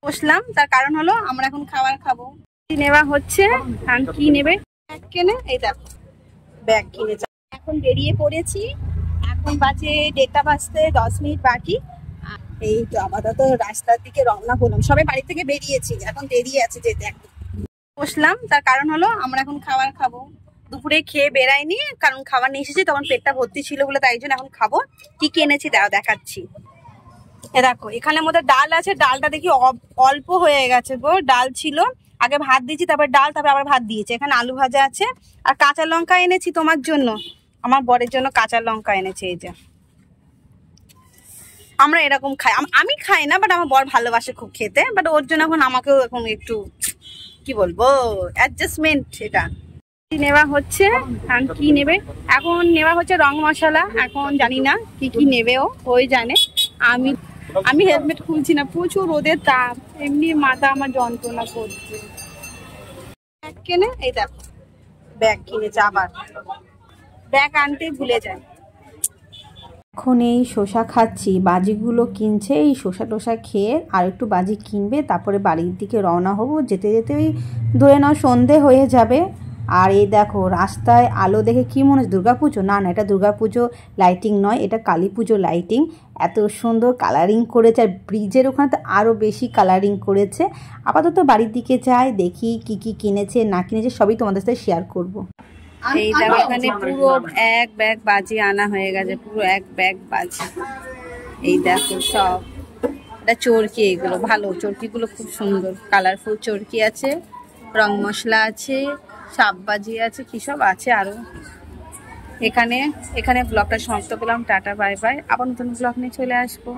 বসলাম, তার কারণ হলো আমরা এখন খাবার খাবো। কি নেওয়া হচ্ছে, কি নেবে? ব্যাগ কেনে, এই দেখো ব্যাগ কিনেছে। এখন বেরিয়ে পড়েছি, এখন বাজে 1:30 বাজতে 10 মিনিট বাকি। এই তো আপাতত রাস্তার দিকে রওনা হলাম, সবাই বাড়ি থেকে বেরিয়েছি, এখন দেরি আছে যেতে। বসলাম, তার কারণ হলো আমরা এখন খাবার খাবো। দুপুরে খেয়ে বেরাইনি, কারণ খাবার নিয়ে এসেছি, তখন পেটটা ভর্তি ছিল বলে, তাই জন্য এখন খাবো। কি কি এনেছি দেখাচ্ছি। এ দেখো, এখানের মধ্যে ডাল আছে, ডালটা দেখি অল্প হয়ে গেছে গো। ডাল ছিল, আগে ভাত দিয়েছি, তারপর ডাল, তারপর আবার ভাত দিয়েছে। এখানে আলু ভাজা আছে, আর কাঁচা লঙ্কা এনেছি তোমার জন্য, আমার বরের জন্য কাঁচা লঙ্কা এনেছে। এই যে আমরা এরকম খাই, আমি খাই না, বাট আমার বর ভালোবাসে খুব খেতে, বাট ওর জন্য এখন আমাকেও এখন একটু কি বলবো অ্যাডজাস্টমেন্ট। এটা কি নেওয়া হচ্ছে, কি নেবে এখন? নেওয়া হচ্ছে রং মশলা, এখন জানি না কি কি নেবে, ওই জানে। আমি হেলমেট খুলছি না, প্রচুর রোদের তাপ, এমনি মাথা আমার যন্ত্রণা করছে। ব্যাগ কেনে, এই দেখো ব্যাগ কিনেছে, আবার ব্যাগ আনতেই ভুলে যায়। এখন এই শসা খাচ্ছি, বাজিগুলো কিনছে, এই শসা টোসা খেয়ে আর একটু বাজি কিনবে, তারপরে বাড়ির দিকে রওনা হব। যেতে যেতে ওই ধরে নাও সন্ধে হয়ে যাবে। আর এই দেখো রাস্তায় আলো দেখে কি মনে হচ্ছে দুর্গাপুজো? না না, এটা দুর্গাপুজো লাইটিং নয়, এটা কালী পুজো লাইটিং। এত সুন্দর কালারিং করেছে, আর ব্রিজের ওখানে তো আরও বেশি কালারিং করেছে। আপাতত বাড়ির দিকে যাই, দেখি কি কি কিনেছে না কিনেছে সবই তোমাদের সাথে শেয়ার করব। এই দেখো, এখানে পুরো এক ব্যাগ বাজি আনা হয়ে গেছে, পুরো এক ব্যাগ বাজি। এই দেখো সব, এটা চরকি, এগুলো ভালো, চরকিগুলো খুব সুন্দর কালারফুল চরকি আছে, রং মশলা আছে, সাপবাজি আছে, কি সব আছে আরো। এখানে ব্লগটা সমাপ্ত করলাম, টাটা বাই বাই, আবার নতুন ব্লগ নিয়ে চলে আসবো।